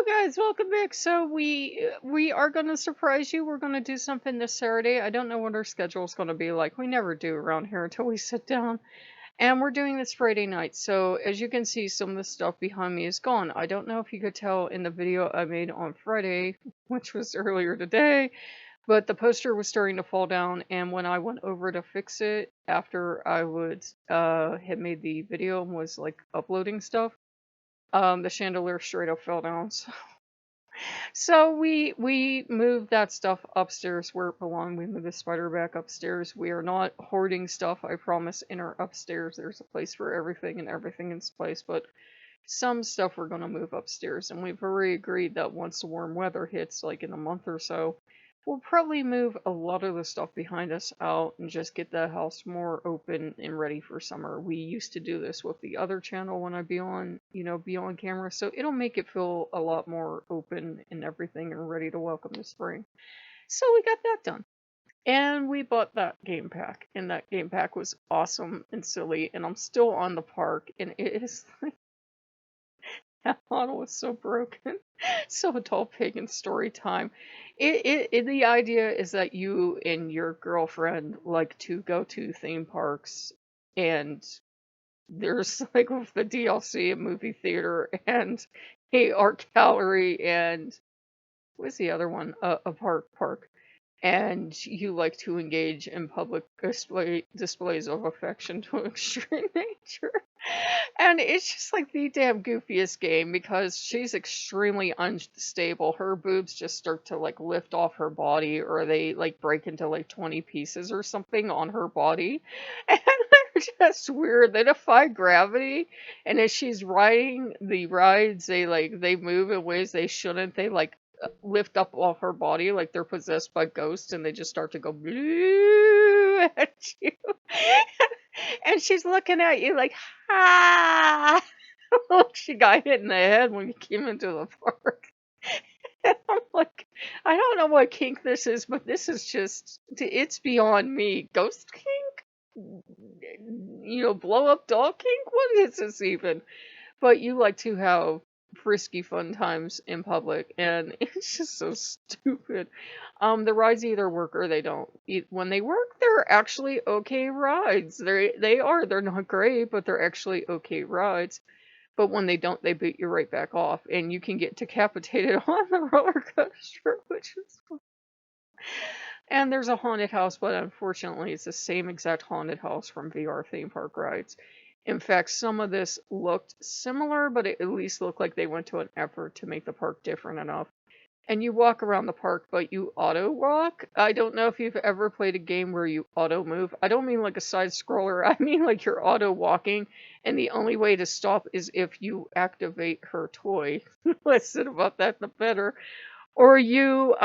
Guys, welcome back. So we are going to surprise you. We're going to do something this Saturday. I don't know what our schedule is going to be like. We never do around here until we sit down. And we're doing this Friday night. So as you can see, some of the stuff behind me is gone. I don't know if you could tell in the video I made on Friday, which was earlier today, but the poster was starting to fall down. And when I went over to fix it after I would had made the video and was like uploading stuff, the chandelier straight up fell down. So we moved that stuff upstairs where it belonged. We moved the spider back upstairs. We are not hoarding stuff, I promise, in our upstairs. There's a place for everything and everything in its place, but some stuff we're gonna move upstairs, and we've already agreed that once the warm weather hits, like in a month or so, we'll probably move a lot of the stuff behind us out and just get the house more open and ready for summer. We used to do this with the other channel when I be on, be on camera, so it'll make it feel a lot more open and everything and ready to welcome the spring. So we got that done. And we bought that game pack, and that game pack was awesome and silly, and I'm still on the park, and it is that model was so broken. So adult Pagan story time. The idea is that you and your girlfriend like to go to theme parks, and there's like with the DLC, a movie theater, and a art gallery, and what's the other one? A park. And you like to engage in public displays of affection to extreme nature. And it's just like the damn goofiest game because she's extremely unstable. Her boobs just start to like lift off her body, or they like break into like 20 pieces or something on her body. And they're just weird. They defy gravity. And as she's riding the rides, they move in ways they shouldn't. They like lift up off her body like they're possessed by ghosts, and they just start to go blue at you. And she's looking at you like, ah, like she got hit in the head when you came into the park. And I'm like, I don't know what kink this is, but this is just, it's beyond me. Ghost kink? Blow up doll kink? What is this even? But you like to have frisky fun times in public, and it's just so stupid. The rides either work or they don't. When they work, they're actually okay rides. They're not great, but they're actually okay rides. But when they don't, they boot you right back off, and you can get decapitated on the roller coaster, which is fun. And there's a haunted house, but unfortunately, it's the same exact haunted house from VR theme park rides. In fact, some of this looked similar, but it at least looked like they went to an effort to make the park different enough. And you walk around the park, but you auto walk. I don't know if you've ever played a game where you auto move. I don't mean like a side scroller. I mean like you're auto walking, and the only way to stop is if you activate her toy. Less said about that, the better. Or you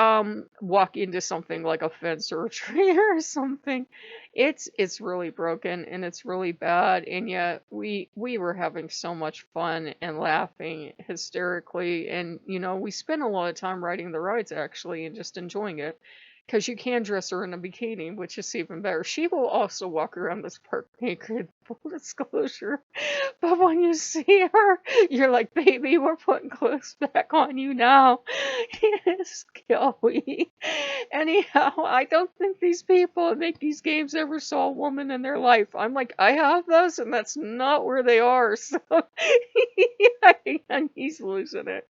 walk into something like a fence or a tree or something. It's really broken and it's really bad, and yet we were having so much fun and laughing hysterically, and we spent a lot of time riding the rides actually and just enjoying it. Because you can dress her in a bikini, which is even better. She will also walk around this park naked, full disclosure. But when you see her, you're like, baby, we're putting clothes back on you now. It's Kelly. Anyhow, I don't think these people that make these games ever saw a woman in their life. I'm like, I have those, and that's not where they are. So, and he's losing it.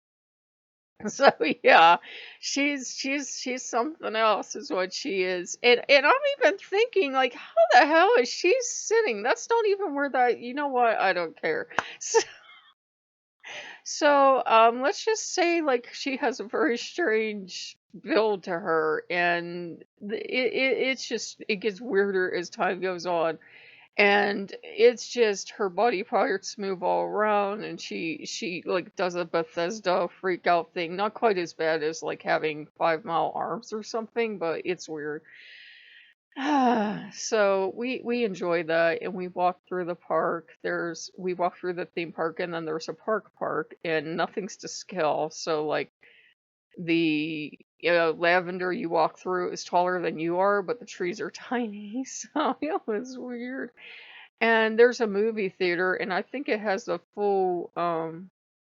So yeah, she's something else is what she is. And I'm even thinking like, how the hell is she sitting? That's not even where that, you know what? I don't care. So let's just say like she has a very strange build to her, and it's just, it gets weirder as time goes on. And it's just her body parts move all around, and she like does a Bethesda freak out thing. Not quite as bad as like having 5 mile arms or something, but it's weird. So we enjoy that, and we walk through the park. We walk through the theme park, and then there's a park, and nothing's to scale. So like the lavender you walk through is taller than you are, but the trees are tiny. So it was weird. And there's a movie theater, and I think it has a full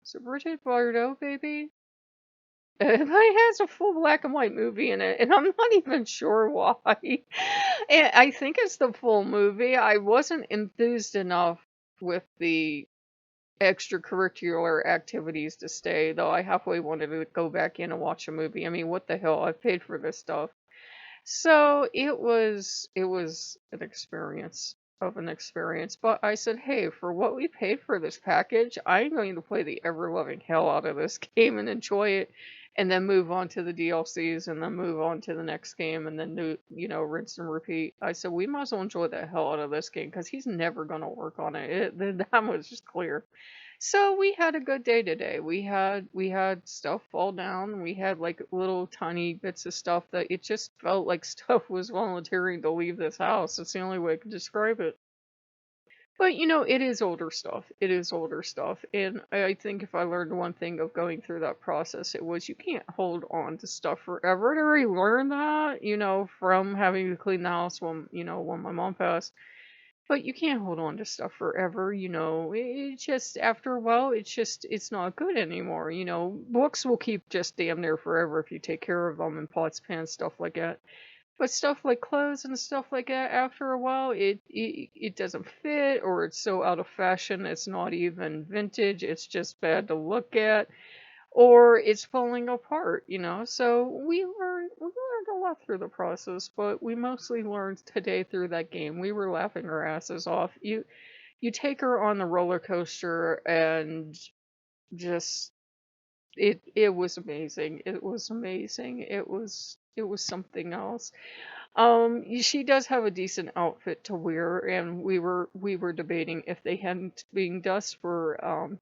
is it Bridget Bardot, baby? It has a full black and white movie in it, and I'm not even sure why. And I think it's the full movie. I wasn't enthused enough with the extracurricular activities to stay, though I halfway wanted to go back in and watch a movie. I mean, what the hell? I paid for this stuff. So it was an experience of an experience. But I said, hey, for what we paid for this package, I'm going to play the ever loving hell out of this game and enjoy it, and then move on to the DLCs, and then move on to the next game, and then do, rinse and repeat. I said we might as well enjoy the hell out of this game because he's never going to work on it. That was just clear. So we had a good day today. We had stuff fall down. We had like little tiny bits of stuff that it just felt like stuff was volunteering to leave this house. That's the only way I could describe it. But it is older stuff. It is older stuff. And I think if I learned one thing of going through that process, it was you can't hold on to stuff forever. I already learned that, from having to clean the house when my mom passed. But you can't hold on to stuff forever, It just after a while, it's not good anymore, Books will keep just damn near forever if you take care of them, and pots, pans, stuff like that. But stuff like clothes and stuff like that, after a while, it doesn't fit, or it's so out of fashion, it's not even vintage. It's just bad to look at, or it's falling apart. So we learned a lot through the process, but we mostly learned today through that game. We were laughing our asses off. You take her on the roller coaster, and just it was amazing. It was amazing. It was something else. She does have a decent outfit to wear, and we were debating if they hadn't dinged us, about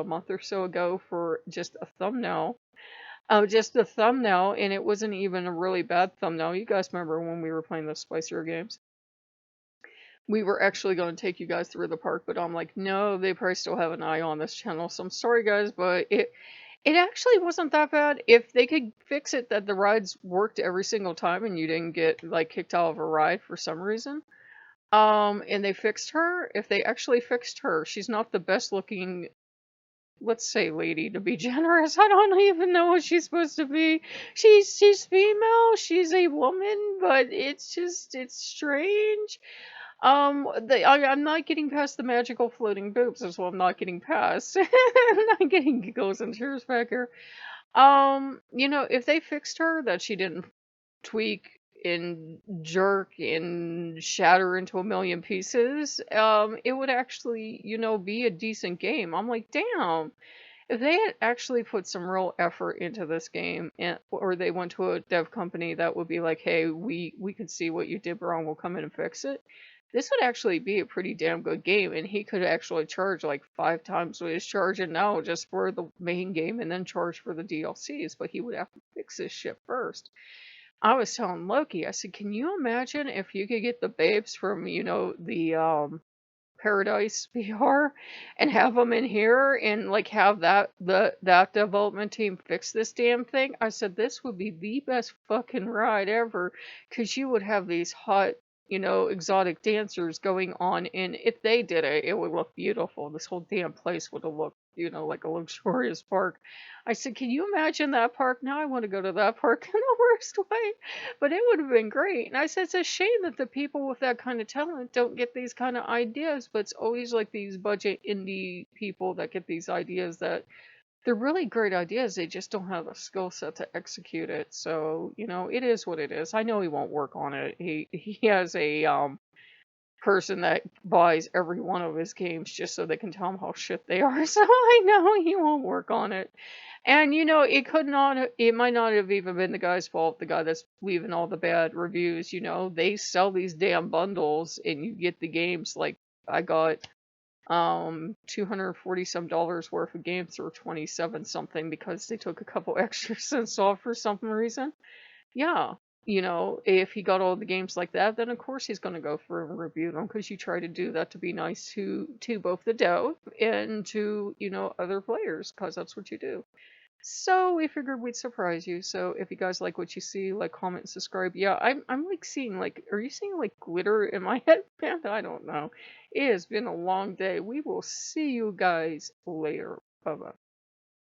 a month or so ago for just a thumbnail. Just a thumbnail, and it wasn't even a really bad thumbnail. You guys remember when we were playing those spicier games? We were actually going to take you guys through the park, but I'm like, no, they probably still have an eye on this channel. So I'm sorry, guys, but it actually wasn't that bad. If they could fix it that the rides worked every single time and you didn't get like kicked out of a ride for some reason, and they fixed her, if they actually fixed her, she's not the best looking, let's say, lady, to be generous. I don't even know what she's supposed to be. She's female, she's a woman, but it's strange. I'm not getting past the magical floating boobs, is what I'm not getting past. I'm not getting giggles and tears back here. If they fixed her that she didn't tweak and jerk and shatter into a million pieces, it would actually, be a decent game. I'm like, damn, if they had actually put some real effort into this game, or they went to a dev company that would be like, hey, we could see what you did wrong, we'll come in and fix it, this would actually be a pretty damn good game, and he could actually charge like 5 times what he's charging now just for the main game, and then charge for the DLCs, but he would have to fix this shit first. I was telling Loki, I said, can you imagine if you could get the babes from, the Paradise VR, and have them in here, and like have that development team fix this damn thing? I said this would be the best fucking ride ever, because you would have these hot, exotic dancers going on, and if they did it, it would look beautiful. This whole damn place would have looked, like a luxurious park. I said, can you imagine that park? Now I want to go to that park in the worst way, but it would have been great. And I said, it's a shame that the people with that kind of talent don't get these kind of ideas, but it's always like these budget indie people that get these ideas that they're really great ideas. They just don't have the skill set to execute it. So, it is what it is. I know he won't work on it. He has a person that buys every one of his games just so they can tell him how shit they are. So I know he won't work on it. And it might not have even been the guy's fault, the guy that's leaving all the bad reviews. They sell these damn bundles, and you get the games. Like, I got 240 some dollars worth of games for 27 something because they took a couple extra cents off for some reason. Yeah. If he got all the games like that, then of course he's going to go through and review them, because you try to do that to be nice to both the dev and to, other players, because that's what you do. So we figured we'd surprise you. So if you guys like what you see, like, comment, and subscribe. Yeah, I'm like seeing, like, are you seeing like glitter in my headband? I don't know. It has been a long day. We will see you guys later. Bye bye.